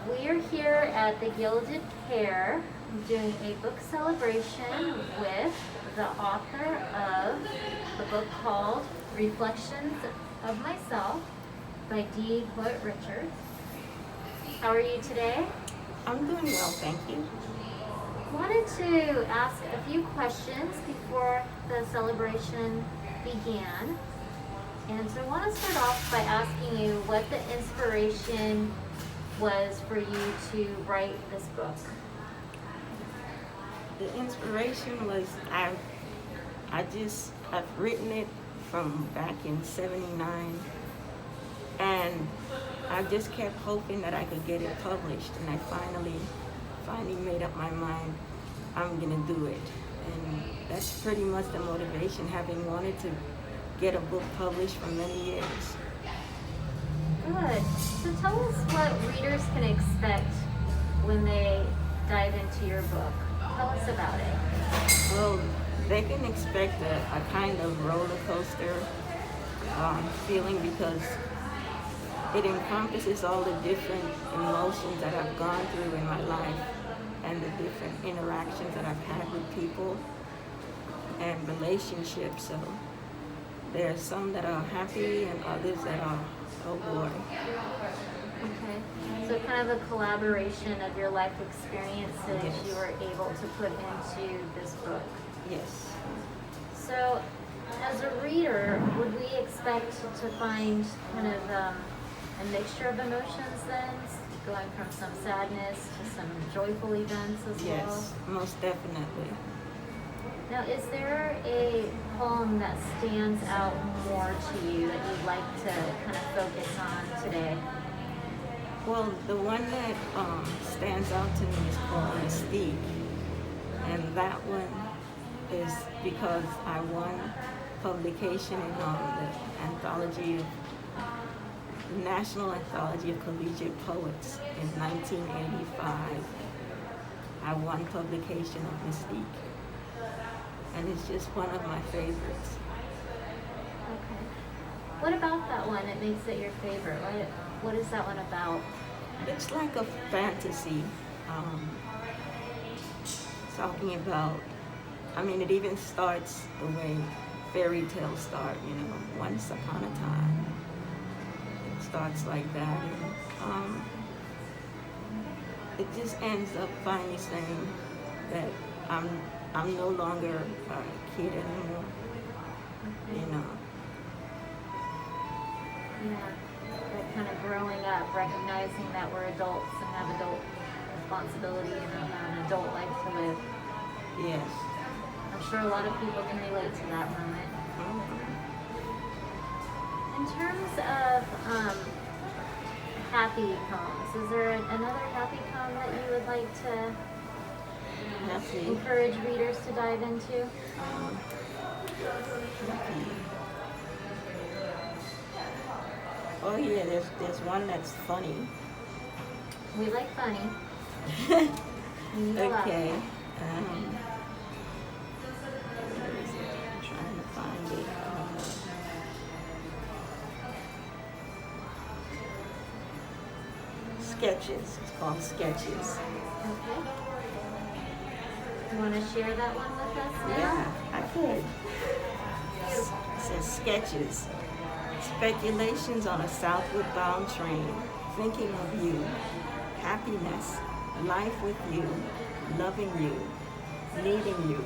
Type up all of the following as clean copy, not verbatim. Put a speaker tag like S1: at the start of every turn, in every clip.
S1: We're here at the Gilded Pear doing a book celebration with the author of the book called Reflections of Myself by D. Hoyt Richards. How are you today?
S2: I'm doing well, thank you.
S1: Wanted to ask a few questions before the celebration began. And so I want to start off by asking you what the inspiration was for you to write this book.
S2: The inspiration was I've written it from back in '79, and I just kept hoping that I could get it published, and I finally made up my mind I'm gonna do it. And that's pretty much the motivation, having wanted to get a book published for many years.
S1: Good. So tell us what readers can expect when they dive into your book. Tell us about it.
S2: Well, they can expect a kind of roller coaster feeling, because it encompasses all the different emotions that I've gone through in my life and the different interactions that I've had with people and relationships. So there are some that are happy and others that are, oh boy.
S1: Okay. So kind of a collaboration of your life experiences
S2: Yes.
S1: you were able to put into this book.
S2: Yes.
S1: So as a reader, would we expect to find kind of a mixture of emotions then? Going from some sadness to some joyful events as well?
S2: Yes, most definitely.
S1: Now, is there a poem that stands out more to you that you'd like to kind of focus on today?
S2: Well, the one that stands out to me is called Mystique. And that one is because I won publication in the National Anthology of Collegiate Poets in 1985. I won publication of Mystique. And it's just one of my favorites.
S1: Okay. What about that one? It makes it your favorite. What is that one about?
S2: It's like a fantasy, talking about, it even starts the way fairy tales start, once upon a time. It starts like that. And, it just ends up finally saying that I'm no longer a kid anymore,
S1: Yeah. Like kind of growing up, recognizing that we're adults and have adult responsibility and an adult life to live.
S2: Yes.
S1: I'm sure a lot of people can relate to that moment. In terms of happy poems, is there another happy poem that you would like to encourage readers to dive into?
S2: Oh yeah, there's one that's funny.
S1: We like funny.
S2: Okay. Where is it? I'm trying to find it. Sketches. It's called Sketches.
S1: Okay. You want to share that one with us now?
S2: Yeah, I could. It says Sketches. Speculations on a southward bound train. Thinking of you. Happiness. Life with you. Loving you. Needing you.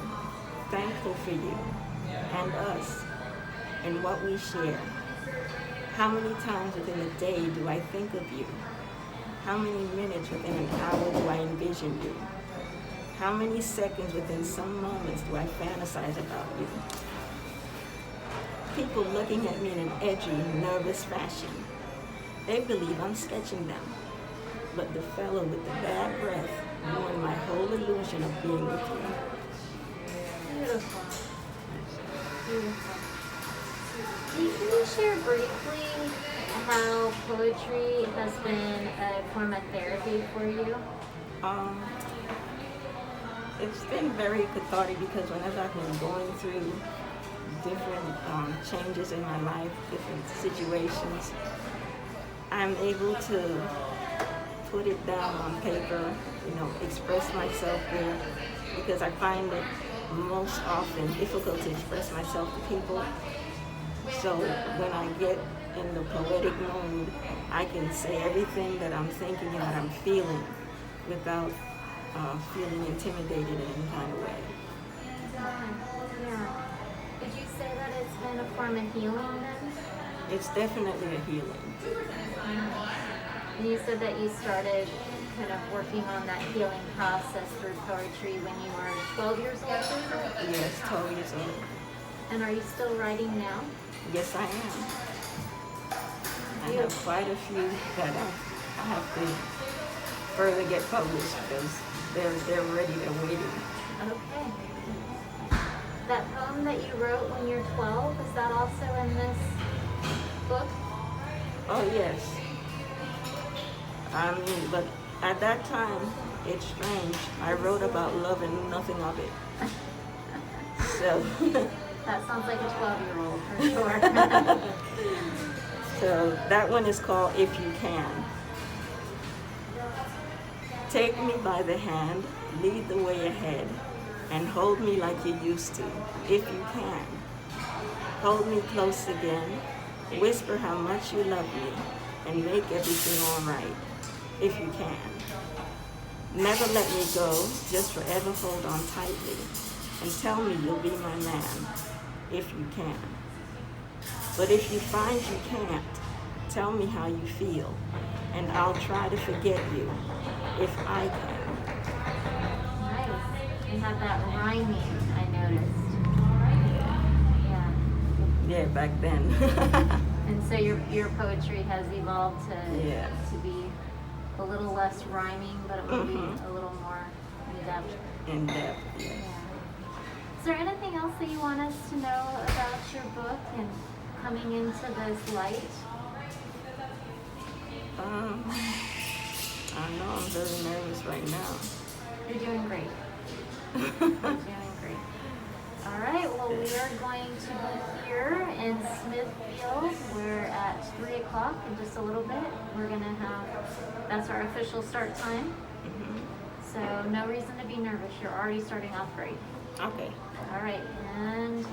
S2: Thankful for you. And us. And what we share. How many times within a day do I think of you? How many minutes within an hour do I envision you? How many seconds within some moments do I fantasize about you? People looking at me in an edgy, nervous fashion. They believe I'm sketching them. But the fellow with the bad breath ruined my whole illusion of being with you.
S1: Beautiful. Beautiful. Can you share briefly how poetry has been a form of therapy for you?
S2: It's been very cathartic, because whenever I've been going through different changes in my life, different situations, I'm able to put it down on paper, express myself there, because I find it most often difficult to express myself to people. So when I get in the poetic mood, I can say everything that I'm thinking and that I'm feeling without feeling intimidated in any kind of way.
S1: Yeah. Would you say that it's been a form of healing then?
S2: It's definitely a healing.
S1: And you said that you started kind of working on that healing process through poetry when you were 12 years old, is it?
S2: Yes, 12 years old.
S1: And are you still writing now?
S2: Yes, I am. I have quite a few that I have to further get published because they're ready, they're waiting.
S1: Okay. That poem that you wrote when you're 12, is that also in this book?
S2: Oh, yes. I mean, but at that time, it's strange. I wrote about love and knew nothing of it. So.
S1: That sounds like a 12-year-old for sure.
S2: So that one is called If You Can. Take me by the hand, lead the way ahead, and hold me like you used to, if you can. Hold me close again, whisper how much you love me, and make everything all right, if you can. Never let me go, just forever hold on tightly, and tell me you'll be my man, if you can. But if you find you can't, tell me how you feel, and I'll try to forget you, if I can.
S1: Nice. You have that rhyming, I noticed. Yeah.
S2: Yeah, back then.
S1: And so your poetry has evolved to be a little less rhyming, but it will be a little more in depth.
S2: In depth, yes.
S1: Yeah. Is there anything else that you want us to know about your book and coming into this light?
S2: I know I'm very nervous right now.
S1: You're doing great. You're doing great. All right, well, we are going to be here in Smithfield. We're at 3 o'clock in just a little bit. We're going to that's our official start time. So no reason to be nervous. You're already starting off great.
S2: Okay.
S1: All right, and